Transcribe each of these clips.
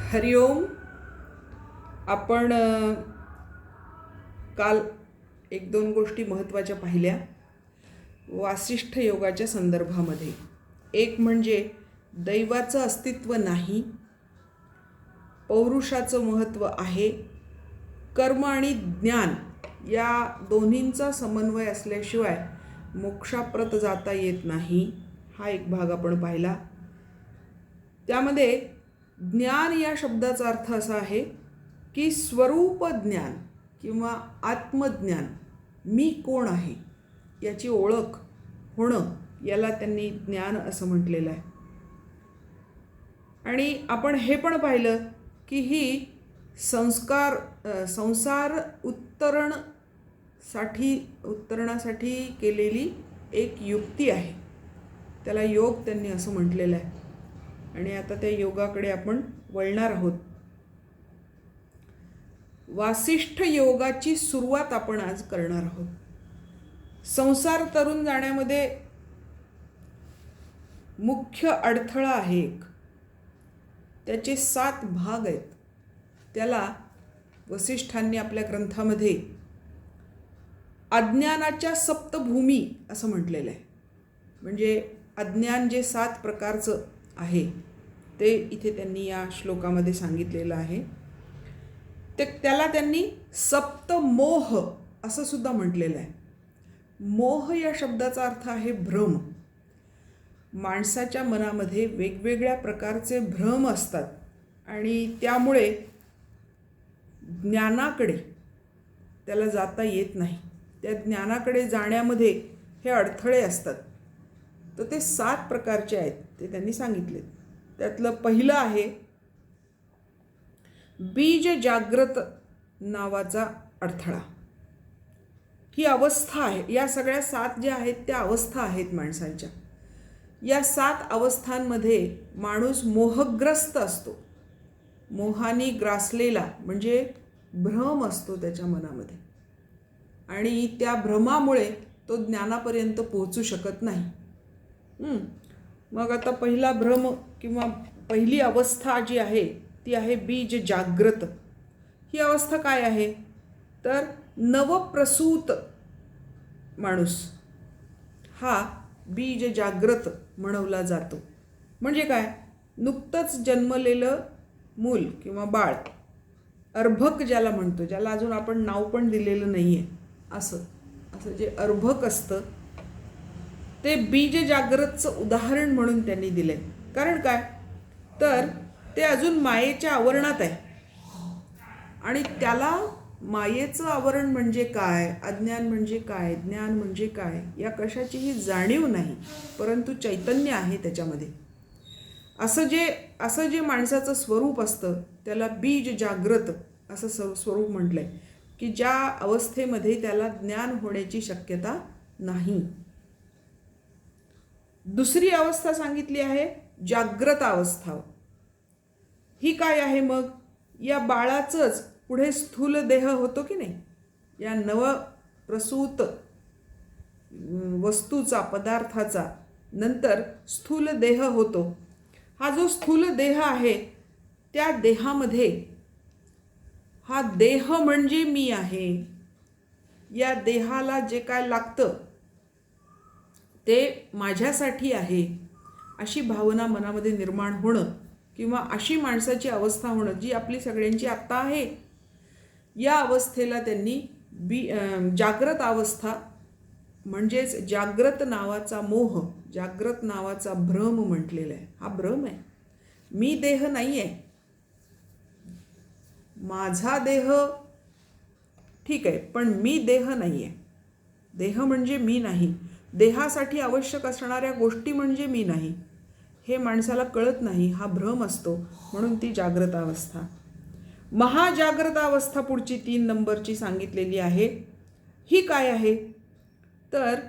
हरिओम. आपण काल एक दोन गोष्टी महत्त्वाच्या पाहिल्या वासिष्ठ योगाच्या संदर्भामध्ये. एक म्हणजे दैवाचं अस्तित्व नाही, पौरुषाचं महत्त्व आहे, कर्म आणि ज्ञान या दोन्हींचा समन्वय असल्याशिवाय मोक्षाप्रत जाता येत नाही, हा एक भाग आपण पाहिला. त्यामध्ये ज्ञान या शब्दाचा अर्थ असा आहे की स्वरूप ज्ञान किंवा आत्मज्ञान, मी कोण आहे याची ओळख होणं, याला त्यांनी ज्ञान असं म्हटलेलं आहे. आणि आपण हे पण पाहिलं की ही संसार उत्तरणासाठी केलेली एक युक्ती आहे, त्याला योग त्यांनी असं म्हटलेलं आहे. आणि आता त्या योगाकडे आपण वळणार आहोत. वासिष्ठ योगाची सुरुवात आपण आज करणार आहोत. संसार तरून जाण्यामध्ये मुख्य अडथळा आहे एक, त्याचे 7 भाग आहेत. त्याला वसिष्ठांनी आपल्या ग्रंथामध्ये अज्ञानाच्या सप्तभूमी असं म्हटलेलं आहे. म्हणजे अज्ञान जे 7 प्रकारचं आहे ते इथे त्यांनी या श्लोकामध्ये सांगितलेलं आहे. त्याला त्यांनी सप्तमोह असं सुद्धा म्हटलेलं आहे. मोह या शब्दाचा अर्थ आहे भ्रम. माणसाच्या मनामध्ये वेगवेगळ्या प्रकारचे भ्रम असतात आणि त्यामुळे ज्ञानाकडे त्याला जाता येत नाही. त्या ज्ञानाकडे जाण्यामध्ये हे अडथळे असतात. तर ते 7 प्रकारचे आहेत ते त्यांनी सांगितले. त्यातलं पहिलं आहे बीज जाग्रत नावाचा अडथळा. ही अवस्था आहे. या सगळ्या 7 ज्या आहेत त्या अवस्था आहेत माणसांच्या. या 7 अवस्थांमध्ये माणूस मोहग्रस्त असतो. मोहाने ग्रासलेला म्हणजे भ्रम असतो त्याच्या मनामध्ये आणि त्या भ्रमामुळे तो ज्ञानापर्यंत पोहोचू शकत नाही. मग आता पहिला भ्रम किंवा पहिली अवस्था जी आहे ती आहे बीज जाग्रत. ही अवस्था काय आहे तर नवप्रसूत माणूस हा बीज जाग्रत म्हणवला जातो. म्हणजे काय, नुकतंच जन्मलेलं मूल किंवा बाळ, अर्भक ज्याला म्हणतो, ज्याला अजून आपण नाव पण दिलेलं नाही आहे, असं जे अर्भक असतं ते बीज जाग्रतचं उदाहरण म्हणून त्यांनी दिलं आहे. कारण काय तर ते अजून मायेच्या आवरणात आहे आणि त्याला मायेचं आवरण म्हणजे काय, अज्ञान म्हणजे काय, ज्ञान म्हणजे काय या कशाचीही जाणीव नाही, परंतु चैतन्य आहे त्याच्यामध्ये. असं जे माणसाचं स्वरूप असतं त्याला बीज जाग्रत असं स्वरूप म्हटलं आहे की ज्या अवस्थेमध्ये त्याला ज्ञान होण्याची शक्यता नाही. दुसरी अवस्था सांगितली आहे जाग्रत अवस्था. ही काय आहे मग, या बाळाचंच पुढे स्थूल देह होतो की नाही, या नवप्रसूत वस्तूचा पदार्थाचा नंतर स्थूल देह होतो. हा जो स्थूल देह आहे त्या देहामध्ये हा देह म्हणजे मी आहे, या देहाला जे काय लागतं ते माझ्यासाठी आहे अशी भावना मनामध्ये निर्माण होणं किंवा अशी माणसाची अवस्था होणं जी आपली सगळ्यांची आत्ता आहे, या अवस्थेला त्यांनी जाग्रत अवस्था म्हणजेच जाग्रत नावाचा मोह, जाग्रत नावाचा भ्रम म्हटलेला आहे. हा भ्रम आहे. मी देह नाही आहे, माझा देह ठीक आहे पण मी देह नाही आहे. देह म्हणजे मी नाही, देहासाठी आवश्यक असणाऱ्या गोष्टी म्हणजे मी नाही, हे माणसाला कळत नाही. हा भ्रम असतो, म्हणून ती जाग्रत अवस्था. महाजाग्रत अवस्था पुढची 3 नंबरची सांगितलेली आहे. ही काय आहे तर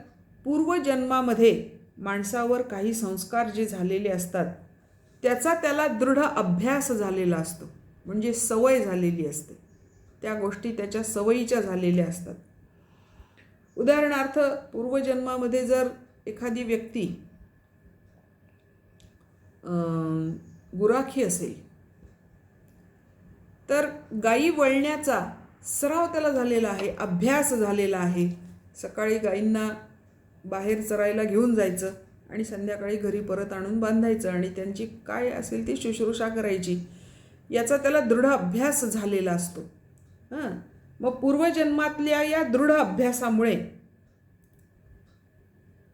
पूर्वजन्मामध्ये माणसावर काही संस्कार जे झालेले असतात त्याचा त्याला दृढ अभ्यास झालेला असतो, म्हणजे सवय झालेली असते. त्या गोष्टी त्याच्या सवयीच्या झालेल्या असतात. उदाहरणार्थ पूर्वजन्मामध्ये जर एखादी व्यक्ती गुराखी असेल तर गायी वळण्याचा सराव त्याला झालेला आहे, अभ्यास झालेला आहे. सकाळी गायींना बाहेर चरायला घेऊन जायचं आणि संध्याकाळी घरी परत आणून बांधायचं आणि त्यांची काय असेल ती शुश्रूषा करायची. याचा त्याला दृढ अभ्यास झालेला असतो. हां, मग पूर्वजन्मातल्या या दृढ अभ्यासामुळे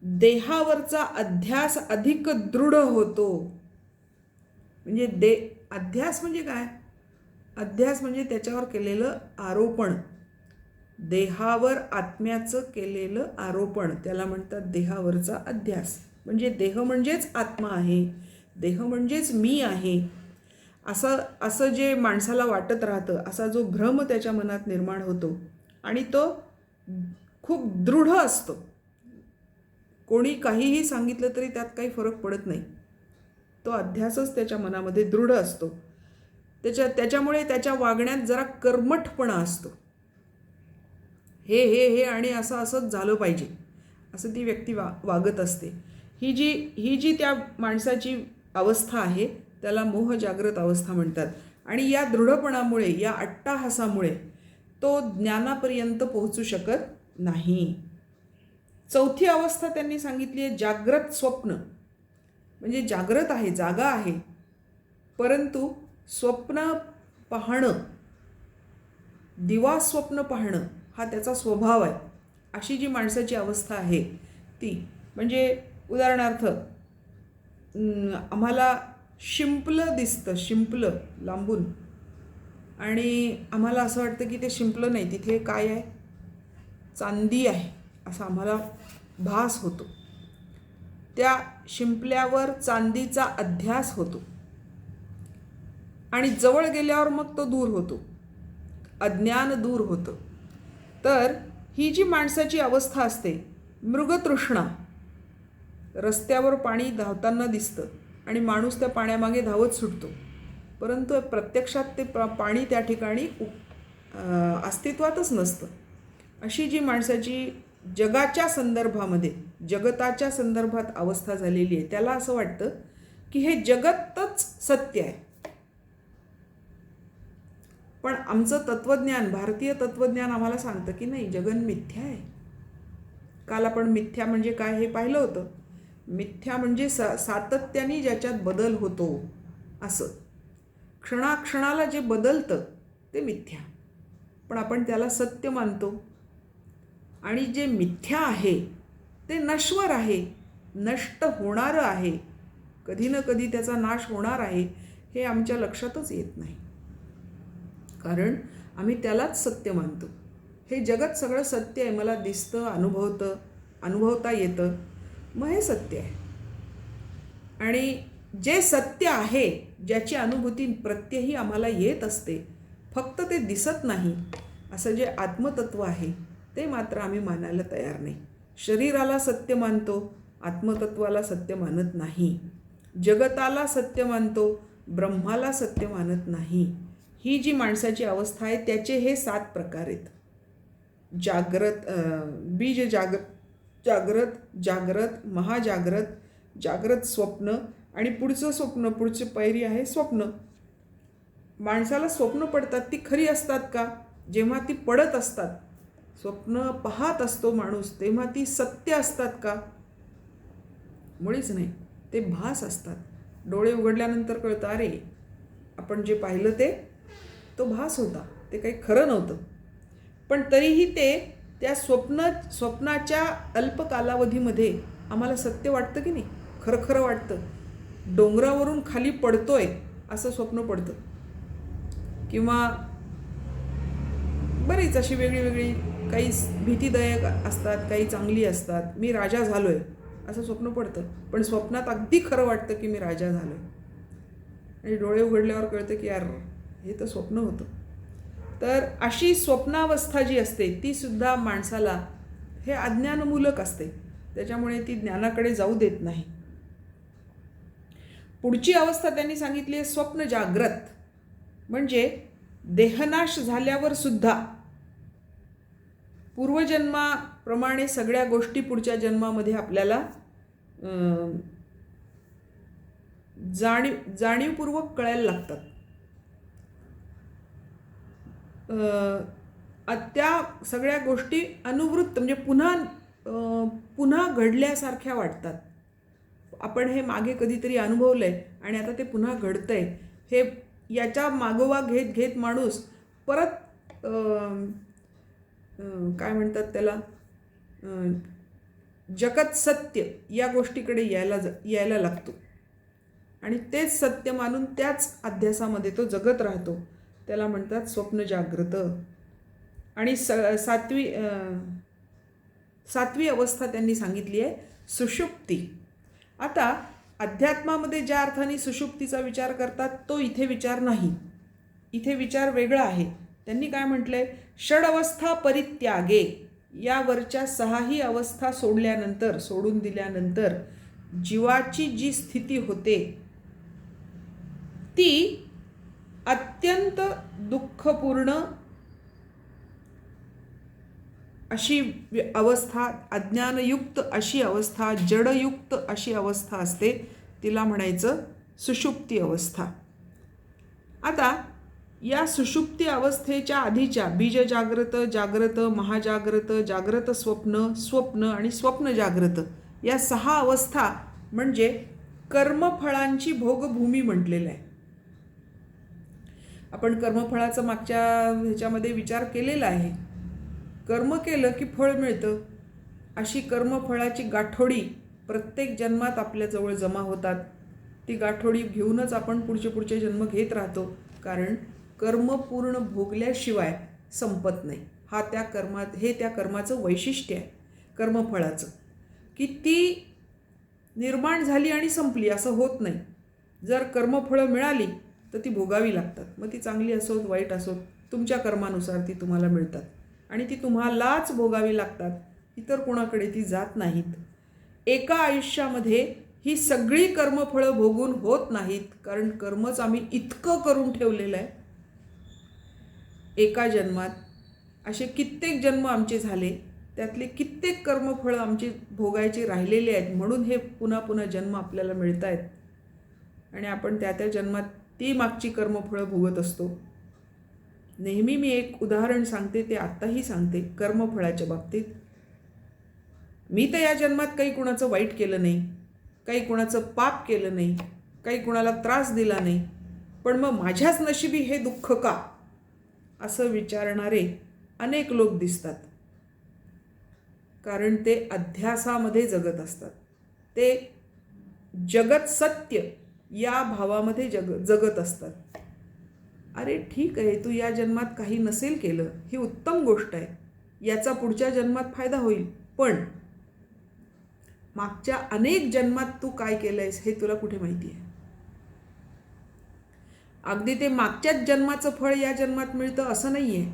देहावरचा अध्यास अधिक दृढ होतो. म्हणजे अध्यास म्हणजे काय? अध्यास म्हणजे त्याच्यावर केलेलं आरोपण. देहावर आत्म्याचं केलेलं आरोपण त्याला म्हणतात देहावरचा अध्यास. म्हणजे देह म्हणजेच आत्मा आहे, देह म्हणजेच मी आहे, असं जे माणसाला वाटत राहतं, असा जो भ्रम त्याच्या मनात निर्माण होतो आणि तो खूप दृढ असतो. कोणी काहीही सांगितलं तरी त्यात काही फरक पडत नाही. तो अध्यासच त्याच्या मनामध्ये दृढ असतो. त्याच्यामुळे त्याच्या वागण्यात जरा कर्मठपणा असतो. हे आणि असंच झालं पाहिजे असं ती व्यक्ती वागत असते. ही जी त्या माणसाची अवस्था आहे त्याला मोह जागृत अवस्था म्हणतात. आणि या दृढपणामुळे, या अट्टाहासामुळे तो ज्ञानापर्यंत पोहोचू शकत नाही. चौथी अवस्था त्यांनी सांगितली आहे जागृत स्वप्न. म्हणजे जागृत आहे, जागा आहे, परंतु स्वप्न पाहणं, दिवा स्वप्न पाहणं हा त्याचा स्वभाव आहे. अशी जी माणसाची अवस्था आहे ती, म्हणजे उदाहरणार्थ आम्हाला शिंपलं दिसतं, शिंपलं लांबून, आणि आम्हाला असं वाटतं की ते शिंपलं नाही, तिथे काय आहे, चांदी आहे असा आम्हाला भास होतो. त्या शिंपल्यावर चांदीचा अध्यास होतो आणि जवळ गेल्यावर मग तो दूर होतो, अज्ञान दूर होतं. तर ही जी माणसाची अवस्था असते, मृगतृष्णा, रस्त्यावर पाणी धावताना दिसतं आणि माणूस त्या पाण्यामागे धावत सुटतो, परंतु प्रत्यक्षात ते पाणी त्या ठिकाणी अस्तित्वातच नसतं. अशी जी माणसाची जगाच्या संदर्भामध्ये, जगताच्या संदर्भात अवस्था झालेली आहे, त्याला असं वाटतं की हे जगतच सत्य आहे. पण आमचं तत्त्वज्ञान, भारतीय तत्त्वज्ञान आम्हाला सांगतं की नाही, जगन मिथ्या आहे. काल आपण मिथ्या म्हणजे काय हे पाहिलं होतं. मिथ्या म्हणजे सातत्याने ज्याच्यात बदल होतो, असं क्षणाक्षणाला जे बदलतं ते मिथ्या. पण आपण त्याला सत्य मानतो. आणि जे मिथ्या आहे ते नश्वर आहे, नष्ट होणारं आहे, कधी ना कधी त्याचा नाश होणार आहे, हे आमच्या लक्षातच येत नाही, कारण आम्ही त्यालाच सत्य मानतो. हे जगत सगळं सत्य आहे, मला दिसतं, अनुभवता येतं, मग हे सत्य आहे. आणि जे सत्य आहे, ज्याची अनुभूती प्रत्यही आम्हाला येत असते, फक्त ते दिसत नाही, असं जे आत्मतत्व आहे ते मात्र आम्ही मानायला तयार नाही. शरीराला सत्य मानतो, आत्मतत्वाला सत्य मानत नाही. जगताला सत्य मानतो, ब्रह्माला सत्य मानत नाही. ही जी माणसाची अवस्था आहे त्याचे हे 7 प्रकार आहेत. जागृत, बीज जागृत, महाजागृत, जागृत स्वप्न आणि पुढचं स्वप्न, पुढची पायरी आहे स्वप्न. माणसाला स्वप्न पडतात, ती खरी असतात का? जेव्हा ती पडत असतात, स्वप्न पाहत असतो माणूस, तेव्हा ती सत्य असतात का? मुळीच नाही, ते भास असतात. डोळे उघडल्यानंतर कळतं, अरे आपण जे पाहिलं तो भास होता, ते काही खरं नव्हतं. पण तरीही ते त्या स्वप्नाच्या अल्प कालावधीमध्ये आम्हाला सत्य वाटतं की नाही, खरं वाटतं. डोंगरावरून खाली पडतोय असं स्वप्न पडतं, किंवा बरीच अशी वेगळी काही भीतीदायक असतात, काही चांगली असतात. मी राजा झालोय असं स्वप्न पडतं, पण स्वप्नात अगदी खरं वाटतं की मी राजा झालोय, आणि डोळे उघडल्यावर कळतं की यार हे तर स्वप्न होतं. तर अशी स्वप्नावस्था जी असते ती सुद्धा माणसाला हे अज्ञानमूलक असते, त्याच्यामुळे ती ज्ञानाकडे जाऊ देत नाही. पुढची अवस्था त्यांनी सांगितली आहे स्वप्न जागृत. म्हणजे देहनाश झाल्यावर सुद्धा पूर्वजन्माप्रमाणे सगळ्या गोष्टी पुढच्या जन्मामध्ये आपल्याला जाणीवपूर्वक कळायला लागतात. त्या सगळ्या गोष्टी अनुवृत्त म्हणजे पुन्हा घडल्यासारख्या वाटतात. आपण हे मागे कधीतरी अनुभवलं आहे आणि आता ते पुन्हा घडतं आहे. हे याच्या मागोवा घेत घेत माणूस परत काय म्हणतात त्याला, जगत सत्य या गोष्टीकडे यायला लागतो आणि तेच सत्य मानून त्याच अध्यासामध्ये तो जगत राहतो. त्याला म्हणतात स्वप्न जागृत. आणि सातवी अवस्था त्यांनी सांगितली आहे सुषुप्ती. आता अध्यात्मामध्ये ज्या अर्थाने सुषुप्तीचा विचार करतात तो इथे विचार नाही. इथे विचार वेगळा आहे. त्यांनी काय म्हटलंय, षडवस्था परित्यागे, यावरच्या 6ही अवस्था सोडून दिल्यानंतर जीवाची जी स्थिती होते ती अत्यंत दुःखपूर्ण अशी अवस्था, अज्ञानयुक्त अशी अवस्था, जडयुक्त अशी अवस्था असते. तिला म्हणायचं सुषुप्ती अवस्था. आता या सुषुप्ती अवस्थेच्या आधीच्या बीज जाग्रत, जाग्रत, महाजाग्रत, जाग्रत स्वप्न, स्वप्न आणि स्वप्न जाग्रत या 6 अवस्था म्हणजे कर्मफळांची भोगभूमी म्हटलेलं आहे. आपण कर्मफळाचा मागच्या ह्याच्यामध्ये विचार केलेला आहे. कर्म केलं की फळ मिळतं. अशी कर्मफळाची गाठोडी प्रत्येक जन्मात आपल्याजवळ जमा होतात. ती गाठोडी घेऊनच आपण पुढचे जन्म घेत राहतो. कारण कर्म पूर्ण भोगल्याशिवाय संपत नाही. हे त्या कर्माचं वैशिष्ट्य आहे कर्मफळाचं, की ती निर्माण झाली आणि संपली असं होत नाही. जर कर्मफळं मिळाली तर ती भोगावी लागतात. मग ती चांगली असोत वाईट असोत तुमच्या कर्मानुसार ती तुम्हाला मिळतात आणि ती तुम्हालाच भोगावी लागतात. इतर कोणाकडे ती जात नाहीत. एका आयुष्यामध्ये ही सगळी कर्मफळं भोगून होत नाहीत. कारण कर्मच आम्ही इतकं करून ठेवलेलं आहे. एका जन्मात असे कित्येक जन्म आमचे झाले, त्यातले कित्येक कर्मफळं आमची भोगायची राहिलेली आहेत. म्हणून हे पुन्हा जन्म आपल्याला मिळत आहेत आणि आपण त्या जन्मात ती मागची कर्मफळं भोगत असतो. नेहमी मी एक उदाहरण सांगते, ते आत्ताही सांगते कर्मफळाच्या बाबतीत. मी तर या जन्मात काही कुणाचं वाईट केलं नाही, काही कुणाचं पाप केलं नाही, काही कुणाला त्रास दिला नाही, पण मग माझ्याच नशिबी हे दुःख का, असं विचारणारे अनेक लोक दिसतात. कारण ते अध्यासामध्ये जगत असतात. ते जगत सत्य या भावामध्ये जगत असतात. अरे ठीक आहे, तू या जन्मात काही नसेल केलं, ही उत्तम गोष्ट आहे, याचा पुढच्या जन्मात फायदा होईल. पण मागच्या अनेक जन्मात तू काय केलंयस हे तुला कुठे माहिती आहे? अगदी ते मागच्याच जन्माचं फळ या जन्मात मिळतं असं नाही आहे.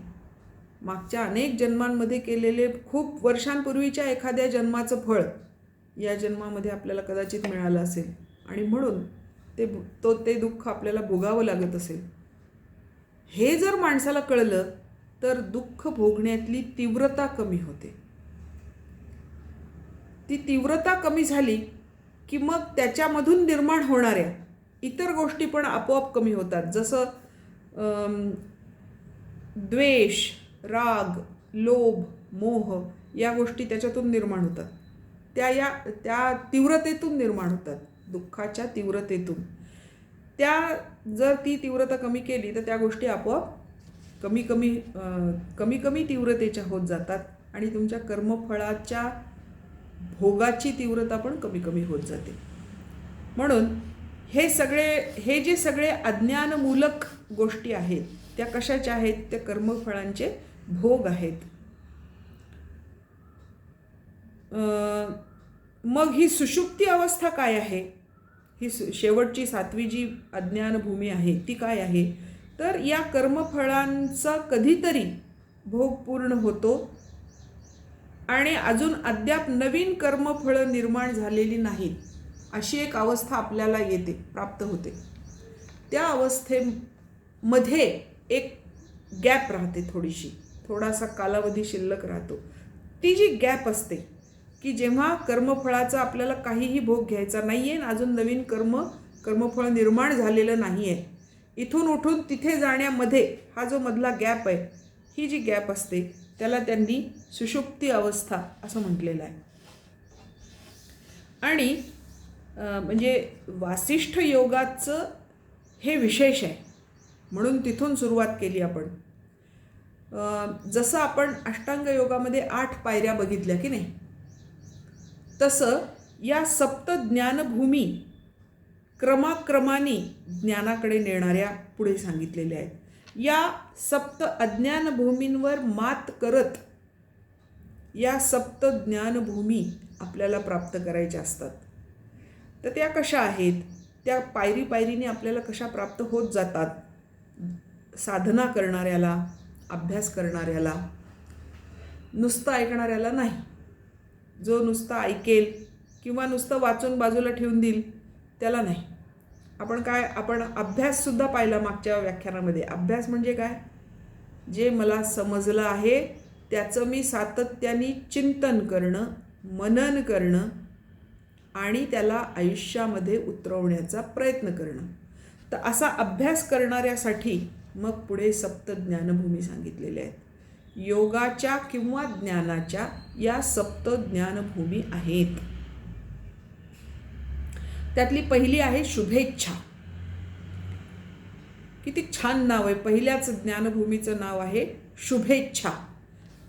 मागच्या अनेक जन्मांमध्ये केलेले खूप वर्षांपूर्वीच्या एखाद्या जन्माचं फळ या जन्मामध्ये आपल्याला कदाचित मिळालं असेल आणि म्हणून ते दुःख आपल्याला भोगावं लागत असेल. हे जर माणसाला कळलं तर दुःख भोगण्यातली तीव्रता कमी होते. ती तीव्रता कमी झाली की मग त्याच्यामधून निर्माण होणाऱ्या इतर गोष्टी पण आपोआप कमी होतात. जसं द्वेष, राग, लोभ, मोह या गोष्टी त्याच्यातून निर्माण होतात. त्या तीव्रतेतून निर्माण होतात, दुःखाच्या तीव्रतेतून. जर ती तीव्रता कमी केली तर त्या गोष्टी आपोआप कमी तीव्रतेच्या होत जातात आणि तुमच्या कर्मफळाच्या भोगाची तीव्रता पण कमी होत जाते. म्हणून हे जे सगळे अज्ञानमूलक गोष्टी आहेत त्या कशाच्या आहेत? त्या कर्मफळांचे भोग आहेत. मग ही सुषुप्ती अवस्था काय आहे? ही शेवटची 7वी जी अज्ञानभूमी आहे ती काय आहे? तर या कर्मफळांचा कधीतरी भोग पूर्ण होतो आणि अजून अद्याप नवीन कर्मफळं निर्माण झालेली नाहीत अशी एक अवस्था आपल्याला येते, प्राप्त होते. त्या अवस्थेमध्ये एक गॅप राहते, थोडासा कालावधी शिल्लक राहतो. ती जी गॅप असते की जेव्हा कर्मफळाचा आपल्याला काहीही भोग घ्यायचा नाही आहे, अजून नवीन कर्मफळ निर्माण झालेलं नाही आहे, इथून उठून तिथे जाण्यामध्ये हा जो मधला गॅप आहे ही जी गॅप असते त्याला त्यांनी सुषुप्ती अवस्था असं म्हटलेलं आहे. आणि म्हणजे वासिष्ठ योगाचं हे विशेष आहे म्हणून तिथून सुरुवात केली आपण. जसं आपण अष्टांग योगामध्ये 8 पायऱ्या बघितल्या की नाही, तसं या सप्त ज्ञानभूमी क्रमाक्रमाने ज्ञानाकडे नेणाऱ्या पुढे सांगितलेल्या आहेत. या सप्त अज्ञानभूमींवर मात करत या सप्त ज्ञानभूमी आपल्याला प्राप्त करायच्या असतात. तर त्या कशा आहेत, त्या पायरी पायरीने आपल्याला कशा प्राप्त होत जातात. साधना करणाऱ्याला, अभ्यास करणाऱ्याला, नुसतं ऐकणाऱ्याला नाही. जो नुसतं ऐकेल किंवा नुसतं वाचून बाजूला ठेवून देईल त्याला नाही. आपण अभ्याससुद्धा पाहिला मागच्या व्याख्यानामध्ये. अभ्यास म्हणजे काय, जे मला समजलं आहे त्याचं मी सातत्याने चिंतन करणं, मनन करणं आणि त्याला आयुष्यामध्ये उतरवण्याचा प्रयत्न करणं. तर असा अभ्यास करणाऱ्यासाठी मग पुढे सप्त ज्ञानभूमी सांगितलेल्या आहेत. योगाच्या किंवा ज्ञानाच्या या सप्त ज्ञानभूमी आहेत. त्यातली पहिली आहे शुभेच्छा. किती छान नाव आहे. पहिल्याच ज्ञानभूमीचं नाव आहे शुभेच्छा.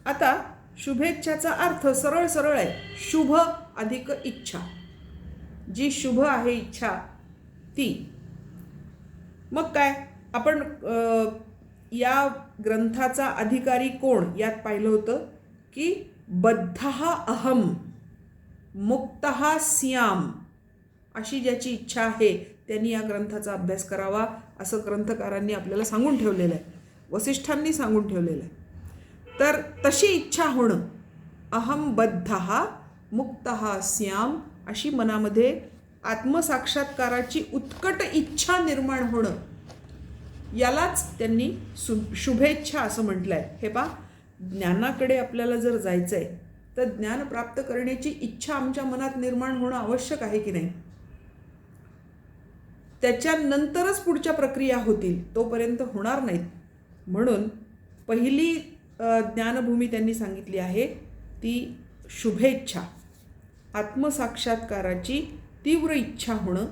आता शुभेच्छाचा अर्थ सरळ सरळ आहे, शुभ अधिक इच्छा. जी शुभ आहे इच्छा ती. मग काय, आपण या ग्रंथाचा अधिकारी कोण यात पाहिलं होतं की बद्धः अहम मुक्तः स्याम अशी ज्याची इच्छा आहे त्यांनी या ग्रंथाचा अभ्यास करावा असं ग्रंथकारांनी आपल्याला सांगून ठेवलेलं आहे, वसिष्ठांनी सांगून ठेवलेलं आहे. तर तशी इच्छा होणं, अहम बद्धः मुक्तः स्याम अशी मनामध्ये आत्मसाक्षात्काराची उत्कट इच्छा निर्माण होणं, यालाच त्यांनी शुभेच्छा असं म्हटलं आहे. हे पहा, ज्ञानाकडे आपल्याला जर जायचं आहे तर ज्ञान प्राप्त करण्याची इच्छा आमच्या मनात निर्माण होणं आवश्यक आहे की नाही. त्याच्यानंतरच पुढच्या प्रक्रिया होतील, तोपर्यंत होणार नाहीत. म्हणून पहिली ज्ञानभूमी त्यांनी सांगितली आहे ती शुभेच्छा, आत्मसाक्षात्काराची तीव्र इच्छा होणं.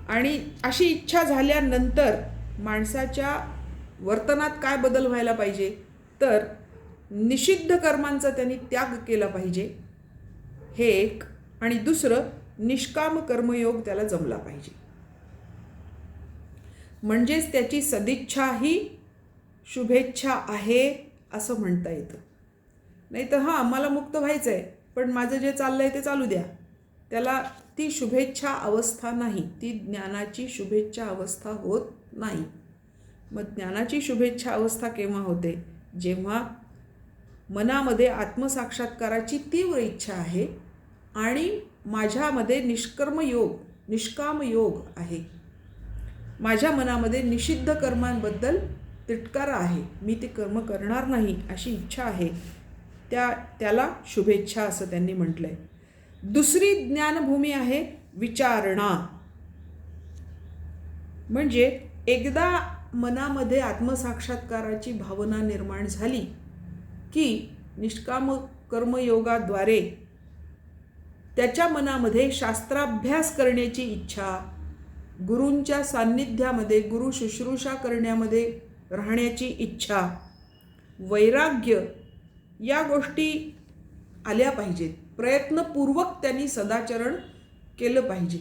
आणि अशी इच्छा झाल्यानंतर माणसाच्या वर्तनात काय बदल व्हायला पाहिजे, तर निषिद्ध कर्मांचा त्यांनी त्याग केला पाहिजे, हे एक. आणि दुसरं, निष्काम कर्मयोग त्याला जमला पाहिजे. म्हणजेच त्याची सदिच्छा ही शुभेच्छा आहे असं म्हणता येतं. नाही तर हां, मला मुक्त व्हायचं आहे पण माझं जे चाललं आहे ते चालू द्या, त्याला ती शुभेच्छा अवस्था नाही, ती ज्ञानाची शुभेच्छा अवस्था होत नाही. मग ज्ञानाची शुभेच्छा अवस्था केव्हा होते, जेव्हा मनामध्ये आत्मसाक्षात्काराची तीव्र इच्छा आहे आणि माझ्यामध्ये निष्काम योग आहे. माझ्या मनामध्ये निषिद्ध कर्मांबद्दल तिटकारा आहे, मी ते कर्म करणार नाही अशी इच्छा आहे, त्याला शुभेच्छा असं त्यांनी म्हटलं आहे. दुसरी ज्ञानभूमी आहे विचारणा. म्हणजे एकदा मनामध्ये आत्मसाक्षात्काराची भावना निर्माण झाली की निष्काम कर्मयोगाद्वारे त्याच्या मनामध्ये शास्त्राभ्यास करण्याची इच्छा, गुरूंच्या सान्निध्यामध्ये गुरु शुश्रूषा करण्यामध्ये राहण्याची इच्छा, वैराग्य या गोष्टी आल्या पाहिजेत. प्रयत्नपूर्वक त्यांनी सदाचरण केलं पाहिजे.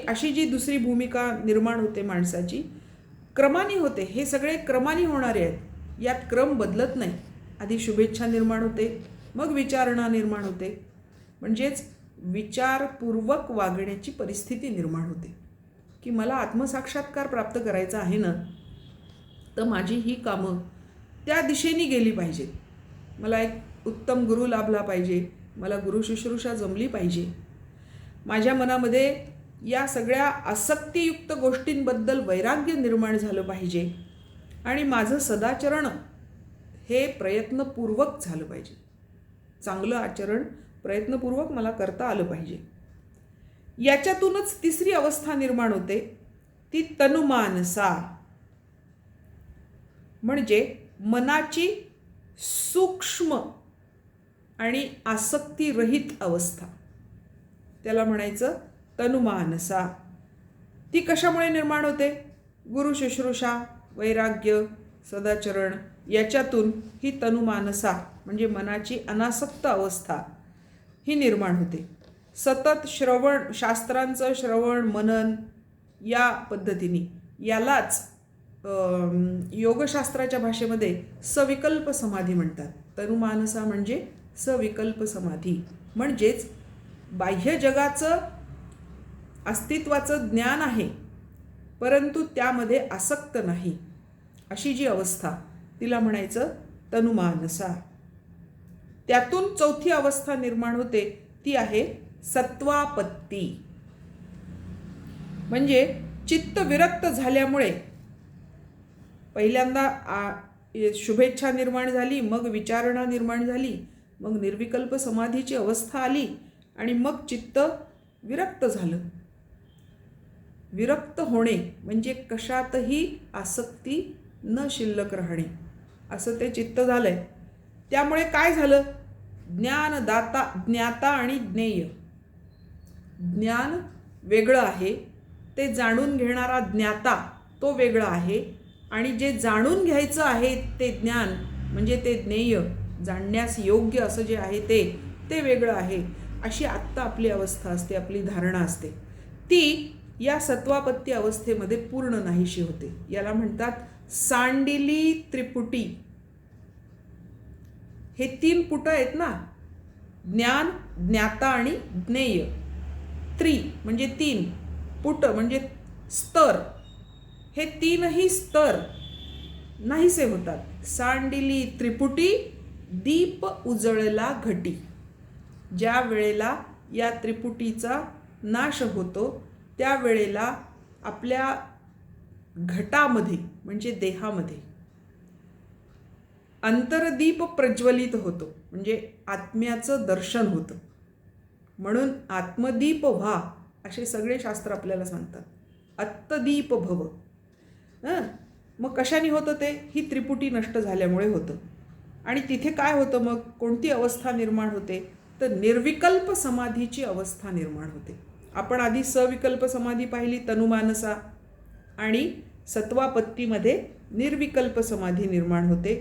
अशी जी दुसरी भूमिका निर्माण होते माणसाची, क्रमाने होते. हे सगळे क्रमाने होणारे आहेत, यात क्रम बदलत नाही. आधी शुभेच्छा निर्माण होते, मग विचारणा निर्माण होते. म्हणजेच विचारपूर्वक वागण्याची परिस्थिती निर्माण होते की मला आत्मसाक्षात्कार प्राप्त करायचा आहे ना, तर माझी ही कामं त्या दिशेने गेली पाहिजेत. मला एक उत्तम गुरु लाभला पाहिजे, मला गुरुशुश्रूषा जमली पाहिजे, माझ्या मनामध्ये या सगळ्या आसक्तियुक्त गोष्टींबद्दल वैराग्य निर्माण झालं पाहिजे आणि माझं सदाचरण हे प्रयत्नपूर्वक झालं पाहिजे. चांगलं आचरण प्रयत्नपूर्वक मला करता आलं पाहिजे. याच्यातूनच तिसरी अवस्था निर्माण होते ती तनुमानसा. म्हणजे मनाची सूक्ष्म आणि आसक्तीरहित अवस्था, त्याला म्हणायचं तनुमानसा. ती कशामुळे निर्माण होते? गुरु शुश्रूषा, वैराग्य, सदाचरण याच्यातून ही तनुमानसा म्हणजे मनाची अनासक्त अवस्था ही निर्माण होते. सतत श्रवण, शास्त्रांचं श्रवण मनन या पद्धतीने, यालाच योगशास्त्राच्या भाषेमध्ये सविकल्प समाधी म्हणतात. तनुमानसा म्हणजे सविकल्प समाधी, म्हणजेच बाह्य जगाचं अस्तित्वाचं ज्ञान आहे परंतु त्यामध्ये आसक्त नाही, अशी जी अवस्था तिला म्हणायचं तनुमानसा. त्यातून चौथी अवस्था निर्माण होते ती आहे सत्वापत्ती. म्हणजे चित्त विरक्त झाल्यामुळे पहिल्यांदा शुभेच्छा निर्माण झाली, मग विचारणा निर्माण झाली, मग निर्विकल्प समाधीची अवस्था आली आणि मग चित्त विरक्त झालं. विरक्त होणे म्हणजे कशातही आसक्ती न शिल्लक राहणे, असं ते चित्त झालंय. त्यामुळे काय झालं? ज्ञानदाता, ज्ञाता आणि ज्ञेय. ज्ञान वेगळं आहे, ते जाणून घेणारा ज्ञाता तो वेगळा आहे, आणि जे जाणून घ्यायचं आहे ते ज्ञान म्हणजे ते ज्ञेय, जाणण्यास योग्य असं जे आहे ते वेगळं आहे. अशी आत्ता आपली अवस्था असते, आपली धारणा असते. ती या सत्वापत्ती अवस्थेमध्ये पूर्ण नाहीशी होते. याला म्हणतात सांडिली त्रिपुटी. हे 3 पुट आहेत ना, ज्ञान, ज्ञाता आणि ज्ञेय. त्रि म्हणजे 3, पुट म्हणजे स्तर. हे 3ही स्तर नाहीसे होतात. सांडिली त्रिपुटी दीप उजळला घटी. ज्या वेळेला या त्रिपुटीचा नाश होतो त्यावेळेला आपल्या घटामध्ये म्हणजे देहामध्ये अंतर्दीप प्रज्वलित होतो, म्हणजे आत्म्याचं दर्शन होतं. म्हणून आत्मदीप व्हा असे सगळे शास्त्र आपल्याला सांगतात. अत्तदीप भव. मग कशाने होतं ते? ही त्रिपुटी नष्ट झाल्यामुळे होतं. आणि तिथे काय होतं मग? कोणती अवस्था निर्माण होते? तर निर्विकल्प समाधीची अवस्था निर्माण होते. आपण आधी सविकल्प समाधी पाहिली तनुमानसा, आणि सत्वापत्तीमध्ये निर्विकल्प समाधी निर्माण होते.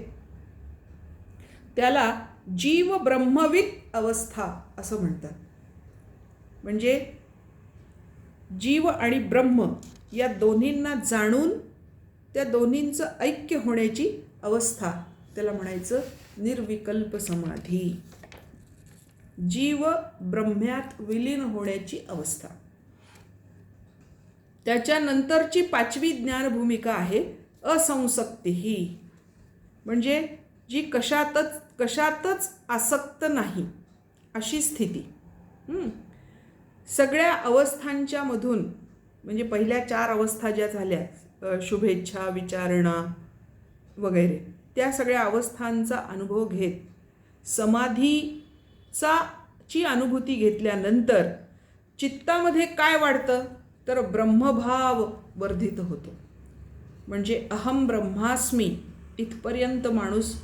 त्याला जीव ब्रह्मवित अवस्था असं म्हणतात. म्हणजे जीव आणि ब्रह्म या दोन्हींना जाणून त्या दोन्हींचं ऐक्य होण्याची अवस्था, त्याला म्हणायचं निर्विकल्प समाधी. जीव ब्रह्म्यात विलीन होण्याची अवस्था. त्याच्यानंतरची 5वी ज्ञानभूमिका आहे असंसक्ती. म्हणजे जी कशातच आसक्त नाही अशी स्थिती. सगळ्या अवस्थांच्या मधून, म्हणजे पहिल्या 4 अवस्था ज्या झाल्या, शुभेच्छा, विचारणा वगैरे, त्या सगळ्या अवस्थांचा अनुभव घेत समाधीची अनुभूती घेतल्यानंतर चित्तामध्ये काय वाढतं? तर ब्रह्मभाव वर्धित होतो. म्हणजे अहम ब्रह्मास्मी इथपर्यंत माणूस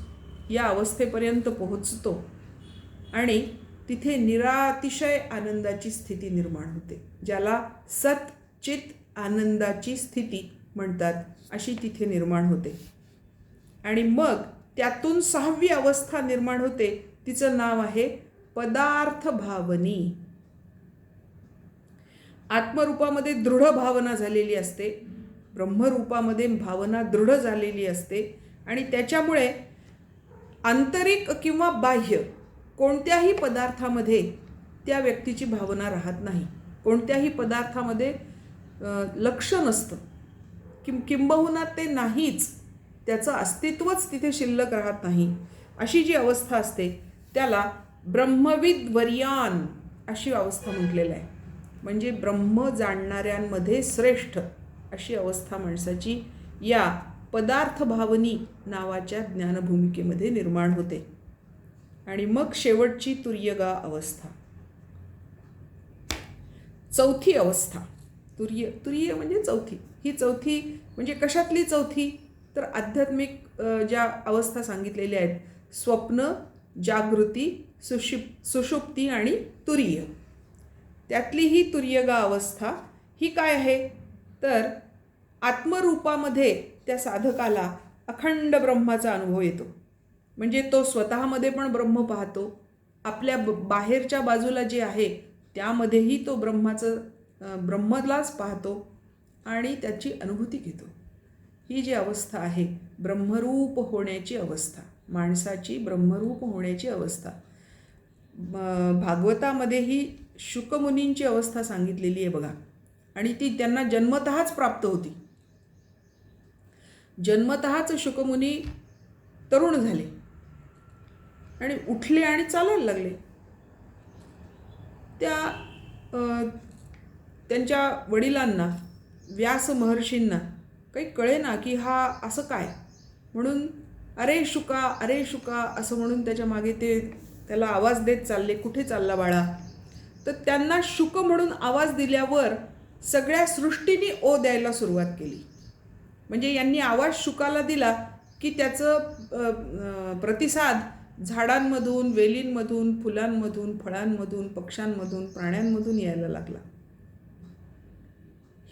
या अवस्थेपर्यंत पोहोचतो आणि तिथे निरातिशय आनंदाची स्थिती निर्माण होते, ज्याला सत चित आनंदाची स्थिती म्हणतात, अशी तिथे निर्माण होते. आणि मग त्यातून 6वी अवस्था निर्माण होते, तिचं नाव आहे पदार्थ भावनी. आत्मरूपामध्ये दृढ भावना झालेली असते, ब्रह्मरूपामध्ये भावना दृढ झालेली असते, आणि त्याच्यामुळे आंतरिक किंवा बाह्य कोणत्याही पदार्थामध्ये त्या व्यक्तीची भावना राहत नाही. कोणत्याही पदार्थामध्ये लक्ष नसतं, किंबहुना ते नाहीच, त्याचं अस्तित्वच तिथे शिल्लक राहत नाही. अशी जी अवस्था असते त्याला ब्रह्मविद्वर्यान अशी अवस्था म्हटलेलं आहे. म्हणजे ब्रह्म जाणणाऱ्यांमध्ये श्रेष्ठ अशी अवस्था माणसाची या पदार्थ भावनी नावाच्या ज्ञानभूमिकेमध्ये निर्माण होते. आणि मग शेवटची तुर्यगा अवस्था, 4थी अवस्था. तुर्य म्हणजे चौथी. ही चौथी म्हणजे कशातली चौथी? तर आध्यात्मिक ज्या अवस्था सांगितलेल्या आहेत, स्वप्न, जागृती, सुषुप्ती आणि तुरीय, त्यातली ही तुर्यगा अवस्था ही काय आहे, तर आत्मरूपामध्ये त्या साधकाला अखंड ब्रह्माचा अनुभव येतो. म्हणजे तो स्वतःमध्ये पण ब्रह्म पाहतो, आपल्या बाहेरच्या बाजूला जे आहे त्यामध्येही तो ब्रह्मलाच पाहतो आणि त्याची अनुभूती घेतो. ही जी अवस्था आहे, ब्रह्मरूप होण्याची अवस्था, माणसाची ब्रह्मरूप होण्याची अवस्था, भागवतामध्येही शुकमुनींची अवस्था सांगितलेली आहे बघा. आणि ती त्यांना जन्मतःच प्राप्त होती. जन्मतःच शुकमुनी तरुण झाले आणि उठले आणि चालायला लागले. त्यांच्या वडिलांना, व्यास महर्षींना काही कळेना की हा असं काय, म्हणून अरे शुका, अरे शुका असं म्हणून त्याच्या मागे त्याला आवाज देत चालले, कुठे चालला बाळा. तर त्यांना शुक म्हणून आवाज दिल्यावर सगळ्या सृष्टीने ओ द्यायला सुरुवात केली. म्हणजे यांनी आवाज शुकाला दिला की त्याचं प्रतिसाद झाडांमधून, वेलींमधून, फुलांमधून, फळांमधून, पक्ष्यांमधून, प्राण्यांमधून यायला लागला.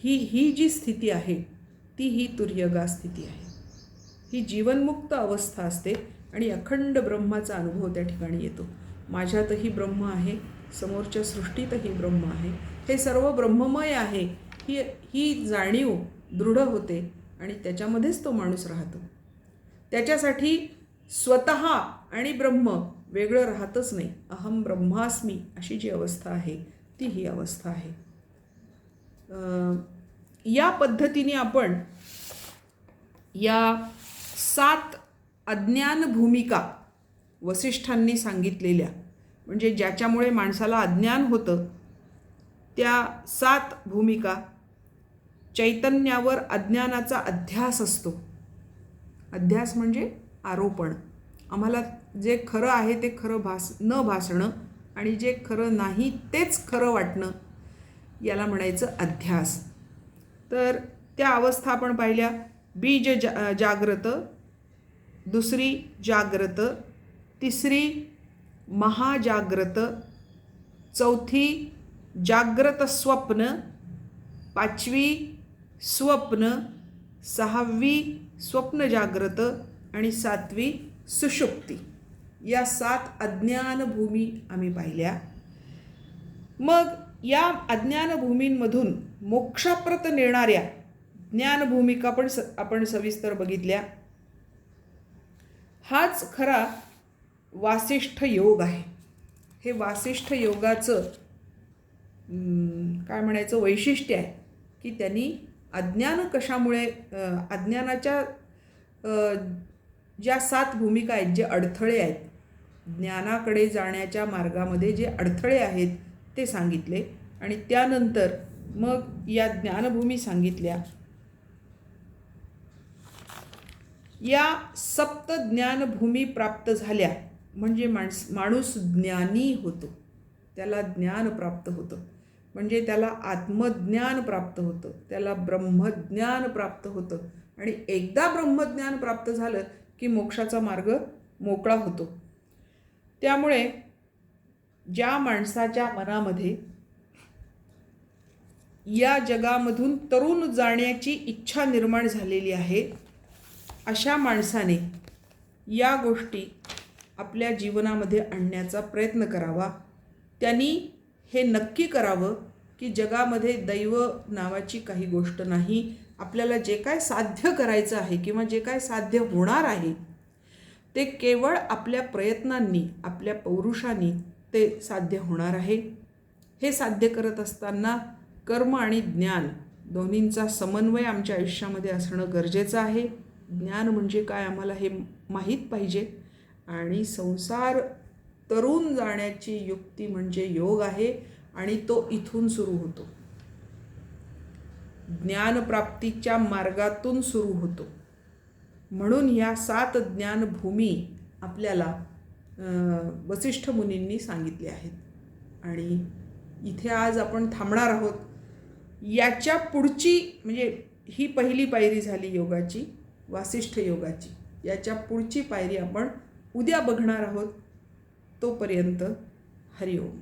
ही जी स्थिती आहे ती ही तुर्यगा स्थिती आहे. ही जीवनमुक्त अवस्था असते आणि अखंड ब्रह्माचा अनुभव त्या ठिकाणी येतो. माझ्यातही ब्रह्म आहे, समोरच्या सृष्टीतही ब्रह्म आहे, हे सर्व ब्रह्ममय आहे, ही जाणीव दृढ होते आणि त्याच्यामध्येच तो माणूस राहतो. त्याच्यासाठी स्वतः आणि ब्रह्म वेगळं राहतच नाही. अहम ब्रह्मास्मी अशी जी अवस्था आहे ती ही अवस्था आहे. या पद्धतीने आपण या 7 अज्ञान भूमिका वसिष्ठांनी सांगितलेल्या, म्हणजे ज्याच्यामुळे माणसाला अज्ञान होतं, त्या 7 भूमिका. चैतन्यावर अज्ञानाचा अध्यास असतो. अध्यास म्हणजे आरोपण. आम्हाला जे खरं आहे ते खरं न भासणं आणि जे खरं नाही तेच खरं वाटणं, याला म्हणायचं अध्यास. तर त्या अवस्था आपण पाहिल्या. बीज जाग्रत, दुसरी जाग्रत, तिसरी महाजाग्रत, चौथी जाग्रत स्वप्न, 5वी स्वप्न, 6वी स्वप्न जाग्रत आणि 7वी सुषुप्ती. या 7 अज्ञानभूमी आम्ही पाहिल्या. मग या अज्ञानभूमींमधून मोक्षाप्रत नेणाऱ्या ज्ञानभूमिका पण आपण सविस्तर बघितल्या. हाच खरा वासिष्ठ योग आहे. हे वासिष्ठ योगाचं काय म्हणायचं वैशिष्ट्य आहे की त्यांनी अज्ञान कशामुळे, अज्ञानाच्या ज्या 7 भूमिका आहेत, जे अडथळे आहेत, ज्ञानाकडे जाण्याच्या मार्गामध्ये जे अडथळे आहेत ते सांगितले. आणि त्यानंतर मग या ज्ञानभूमी सांगितल्या. या 7 ज्ञानभूमी प्राप्त झाल्या म्हणजे माणूस ज्ञानी होतो. त्याला ज्ञान प्राप्त होतं, म्हणजे त्याला आत्मज्ञान प्राप्त होतं, त्याला ब्रह्मज्ञान प्राप्त होतं. आणि एकदा ब्रह्मज्ञान प्राप्त झालं की मोक्षाचा मार्ग मोकळा होतो. त्यामुळे ज्या माणसाच्या मनामध्ये या जगामधून तरुण जाण्याची इच्छा निर्माण झालेली आहे, अशा माणसाने या गोष्टी आपल्या जीवनामध्ये आणण्याचा प्रयत्न करावा. त्यांनी हे नक्की करावं की जगामध्ये दैव नावाची काही गोष्ट नाही. आपल्याला जे काय साध्य करायचं आहे किंवा जे काय साध्य होणार आहे ते केवळ आपल्या प्रयत्नांनी, आपल्या पौरुषांनी ते साध्य होणार आहे. हे साध्य करत असताना कर्म आणि ज्ञान दोन्हींचा समन्वय आमच्या आयुष्यामध्ये असणं गरजेचं आहे. ज्ञान म्हणजे काय आम्हाला हे माहीत पाहिजे. आणि संसार तरुण जाण्याची युक्ती म्हणजे योग आहे आणि तो इथून सुरू होतो, ज्ञानप्राप्तीच्या मार्गातून सुरू होतो. म्हणून ह्या 7 ज्ञानभूमी आपल्याला वसिष्ठ मुनींनी सांगितले आहेत. आणि इथे आज आपण थांबणार आहोत. याच्या पुढची म्हणजे ही पहिली पायरी झाली योगाची. वासिष्ठ योगाची. याच्या पुढची पायरी आपण उद्या बघणार आहोत. तोपर्यंत हरिओम.